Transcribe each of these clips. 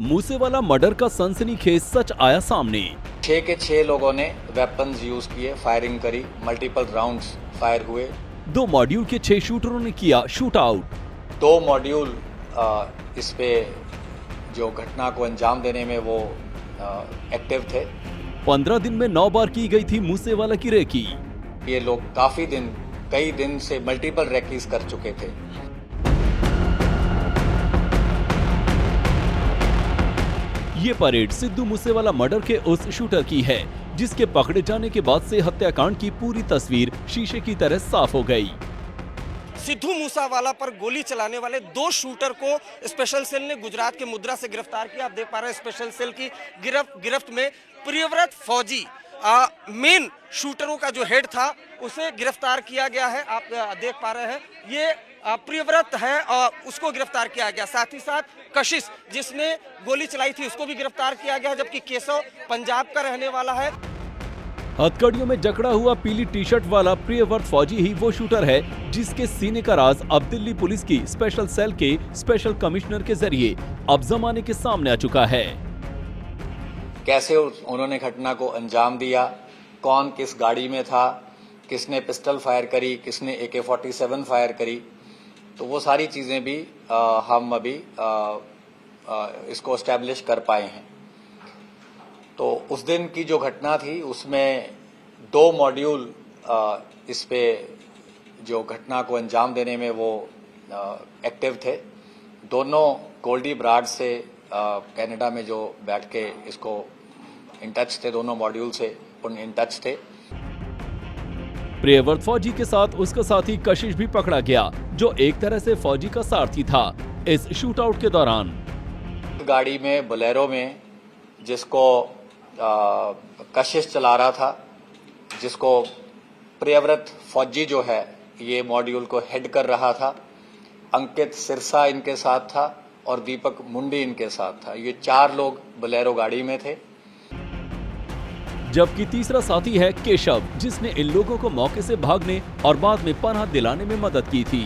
Moosewala murder का सनसनीखेज सच आया सामने। 6 के 6 लोगों ने वेपन्स यूज किए, फायरिंग करी, मल्टीपल राउंड्स फायर हुए। 2 मॉड्यूल के 6 शूटरों ने किया शूट आउट। 2 मॉड्यूल इस पे जो घटना को अंजाम देने में वो एक्टिव थे। 15 दिन में 9 बार की गई थी मूसेवाला की रेकी। ये लोग कई दिन से मल्टीपल रेकीज कर चुके थे। ये परेड सिद्धू मूसेवाला मर्डर के उस शूटर की है जिसके पकड़े जाने के बाद से हत्याकांड की पूरी तस्वीर शीशे की तरह साफ हो गई। सिद्धू मूसेवाला पर गोली चलाने वाले 2 शूटर को स्पेशल सेल ने गुजरात के मुद्रा से गिरफ्तार किया। आप देख पा रहे हैं स्पेशल सेल की गिरफ्त में प्रियव्रत फौजी मेन शूटरों का जो हेड था उसे गिरफ्तार किया गया है। आप देख पा रहे हैं ये प्रियव्रत है और उसको गिरफ्तार किया गया। साथ ही साथ कशिश जिसने गोली चलाई थी उसको भी गिरफ्तार किया गया, जबकि केशव पंजाब का रहने वाला है। हथकड़ियों में जकड़ा हुआ पीली टी शर्ट वाला प्रियव्रत फौजी ही वो शूटर है जिसके सीने का राज अब दिल्ली पुलिस की स्पेशल सेल के स्पेशल कमिश्नर के जरिए अब जमाने के सामने आ चुका है। कैसे उन्होंने घटना को अंजाम दिया, कौन किस गाड़ी में था, किसने पिस्टल फायर करी, किसने AK-47 फायर करी, तो वो सारी चीजें भी हम अभी इसको एस्टेब्लिश कर पाए हैं। तो उस दिन की जो घटना थी उसमें 2 मॉड्यूल इस पे जो घटना को अंजाम देने में वो एक्टिव थे। दोनों गोल्डी ब्राड से कनाडा में जो बैठ के इसको इन टच थे, दोनों मॉड्यूल से इन टच थे। प्रियव्रत फौजी के साथ उसका साथी कशिश भी पकड़ा गया जो एक तरह से फौजी का सारथी था इस शूटआउट के दौरान। गाड़ी में बोलेरो में जिसको कशिश चला रहा था, जिसको प्रियव्रत फौजी जो है ये मॉड्यूल को हेड कर रहा था। अंकित सिरसा इनके साथ था और दीपक मुंडी इनके साथ था। ये 4 लोग बोलेरो गाड़ी में थे। जबकि तीसरा साथी है केशव जिसने इन लोगों को मौके से भागने और बाद में पनाह दिलाने में मदद की थी।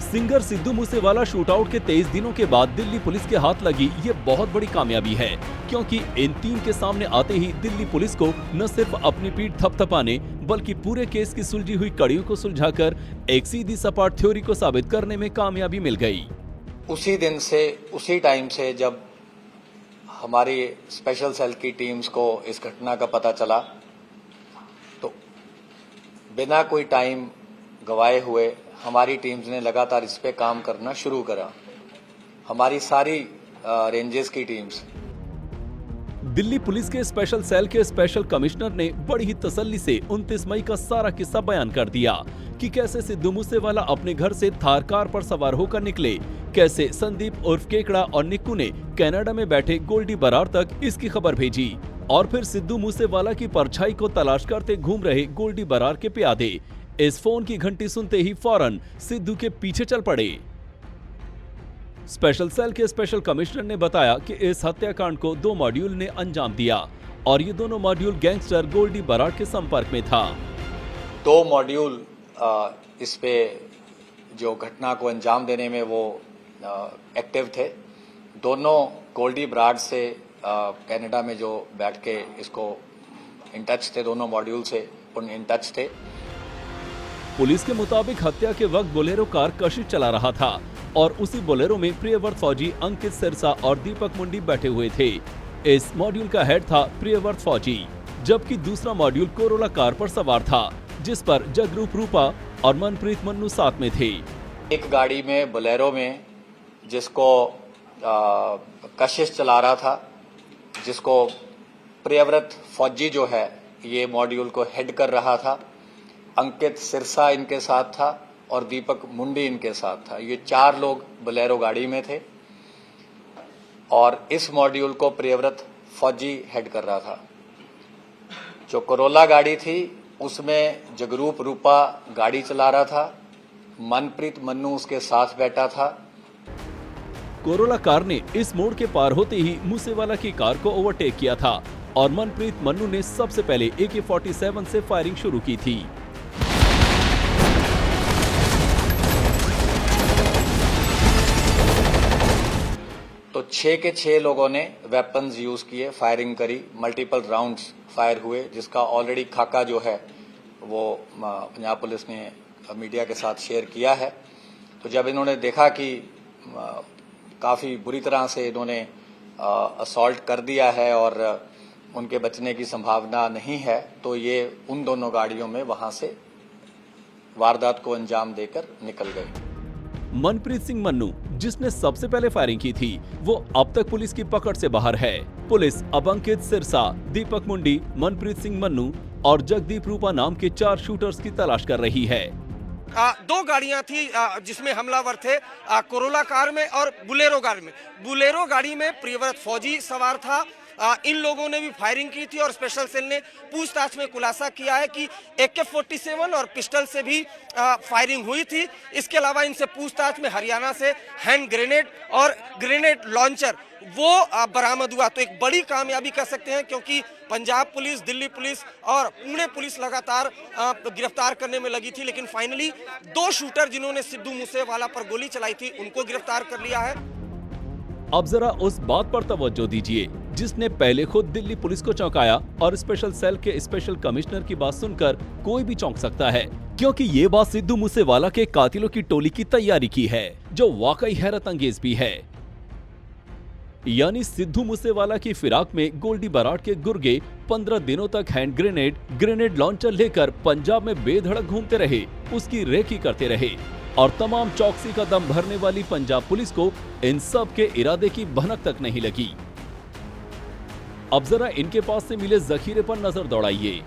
सिंगर सिद्धू मूसेवाला शूटआउट के 23 दिनों के बाद दिल्ली पुलिस के हाथ लगी ये बहुत बड़ी कामयाबी है, क्योंकि इन 3 के सामने आते ही दिल्ली पुलिस को न सिर्फ अपनी पीठ थपथपाने बल्कि पूरे केस की सुलझी हुई कड़ियों को सुलझाकर एक सीधी सपाट थ्योरी को साबित करने में कामयाबी मिल गई। उसी टाइम से जब हमारी स्पेशल सेल की टीम्स को इस घटना का पता चला तो बिना कोई टाइम गवाए हुए हमारी टीम्स ने लगातार इस पे काम करना शुरू करा। हमारी सारी रेंजेस की टीम्स। दिल्ली पुलिस के स्पेशल सेल के स्पेशल कमिश्नर ने बड़ी ही तसल्ली से 29 मई का सारा किस्सा बयान कर दिया कि कैसे सिद्धू मूसेवाला अपने घर से थार कार पर सवार होकर निकले, कैसे संदीप उर्फ केकड़ा और निक्कू ने कनाडा में बैठे गोल्डी बरार तक इसकी खबर भेजी और फिर सिद्धू मूसेवाला की परछाई को तलाश करते घूम रहे गोल्डी बरार के प्यादे इस फोन की घंटी सुनते ही फौरन सिद्धू के पीछे चल पड़े। स्पेशल सेल के स्पेशल कमिश्नर ने बताया कि इस हत्याकांड को 2 मॉड्यूल ने अंजाम दिया और ये दोनों मॉड्यूल गैंगस्टर गोल्डी बरार के संपर्क में था। 2 मॉड्यूल इस पे जो घटना को अंजाम देने में वो एक्टिव थे। दोनों गोल्डी ब्राड से कनाडा में जो बैठ के इसको इन टच थे, दोनों मॉड्यूल से इन टच थे। पुलिस के मुताबिक हत्या के वक्त बोलेरो कार कशिश चला रहा था और उसी बोलेरो में प्रियव्रत फौजी अंकित सिरसा और दीपक मुंडी बैठे हुए थे। इस मॉड्यूल का हेड था प्रियव्रत फौजी, जबकि दूसरा मॉड्यूल कोरोला कार पर सवार था जिस पर जगरूप रूपा और मनप्रीत मन्नू साथ में थे। एक गाड़ी में बोलेरो में जिसको कशिश चला रहा था, जिसको प्रियव्रत फौजी जो है ये मॉड्यूल को हेड कर रहा था। अंकित सिरसा इनके साथ था और दीपक मुंडी इनके साथ था। ये 4 लोग बोलेरो गाड़ी में थे और इस मॉड्यूल को प्रियव्रत फौजी हेड कर रहा था। जो कोरोला गाड़ी थी उसमें जगरूप रूपा गाड़ी चला रहा था, मनप्रीत मन्नू उसके साथ बैठा था। कोरोला कार ने इस मोड़ के पार होते ही मूसेवाला की कार को ओवरटेक किया था और मनप्रीत मन्नू ने सबसे पहले AK-47 से फायरिंग शुरू की थी। 6 के 6 लोगों ने वेपन्स यूज किए, फायरिंग करी, मल्टीपल राउंड्स फायर हुए, जिसका ऑलरेडी खाका जो है वो पंजाब पुलिस ने मीडिया के साथ शेयर किया है। तो जब इन्होंने देखा कि काफ़ी बुरी तरह से इन्होंने असॉल्ट कर दिया है और उनके बचने की संभावना नहीं है, तो ये उन दोनों गाड़ियों में वहां से वारदात को अंजाम देकर निकल गए। मनप्रीत सिंह मन्नू, जिसने सबसे पहले फायरिंग की थी, वो अब तक पुलिस की पकड़ से बाहर है। पुलिस अब अंकित सिरसा, दीपक मुंडी, मनप्रीत सिंह मन्नू और जगदीप रूपा नाम के 4 शूटर्स की तलाश कर रही है। 2 गाड़ियां थी जिसमें हमलावर थे, कोरोला कार में और बुलेरो कार में। बुलेरो गाड़ी में प्रियव्रत फौजी सवार था। इन लोगों ने भी फायरिंग की थी और स्पेशल सेल ने पूछताछ में खुलासा किया है कि AK-47 और पिस्टल से भी फायरिंग हुई थी। इसके अलावा इनसे पूछताछ में हरियाणा से हैंड ग्रेनेड और ग्रेनेड लॉन्चर वो बरामद हुआ। तो एक बड़ी कामयाबी कह सकते हैं, क्योंकि पंजाब पुलिस, दिल्ली पुलिस और पुणे पुलिस लगातार गिरफ्तार करने में लगी थी, लेकिन फाइनली 2 शूटर जिन्होंने सिद्धू मूसेवाला पर गोली चलाई थी उनको गिरफ्तार कर लिया है। अब जरा उस बात पर तवज्जो दीजिए जिसने पहले खुद दिल्ली पुलिस को चौंकाया, और स्पेशल सेल के स्पेशल कमिश्नर की बात सुनकर कोई भी चौंक सकता है, क्योंकि ये बात सिद्धू मूसेवाला के कातिलों की टोली की तैयारी की है, जो वाकई हैरत अंगेज भी है। यानी सिद्धू मूसेवाला की फिराक में गोल्डी बराड़ के गुर्गे 15 दिनों तक हैंड ग्रेनेड लॉन्चर लेकर पंजाब में बेधड़क घूमते रहे, उसकी रेकी करते रहे, और तमाम चौकसी का दम भरने वाली पंजाब पुलिस को इन सब के इरादे की भनक तक नहीं लगी। अब जरा इनके पास से मिले जखीरे पर नजर दौड़ाइए।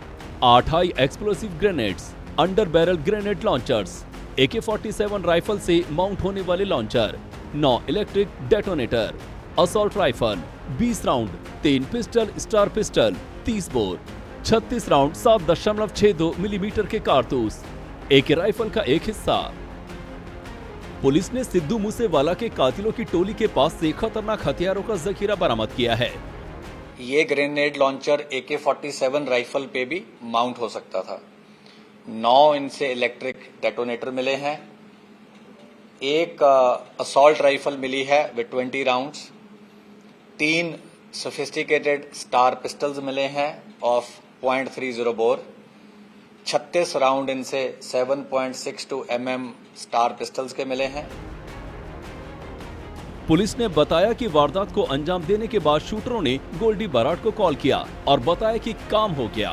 8 high explosive grenades, under barrel grenade launchers, AK-47 rifle से माउंट होने वाले launcher, 9 electric detonator, assault rifle, 20 round, 3 pistol, star pistol, 30 bore, 36 round 7.62 millimetre के कारतूस, AK राइफल का एक हिस्सा। पुलिस ने सिद्धू मूसेवाला के कातिलों की टोली के पास से खतरनाक हथियारों का जखीरा बरामद किया है। ये ग्रेनेड लॉन्चर AK-47 राइफल पे भी माउंट हो सकता था। 9 इनसे इलेक्ट्रिक डेटोनेटर मिले हैं, एक असॉल्ट राइफल मिली है with 20 rounds, 3 sophisticated star pistols मिले हैं ऑफ .30 बोर, 36 राउंड इनसे 7.62 mm स्टार पिस्टल्स के मिले हैं। पुलिस ने बताया कि वारदात को अंजाम देने के बाद शूटरों ने गोल्डी बराड़ को कॉल किया और बताया कि काम हो गया।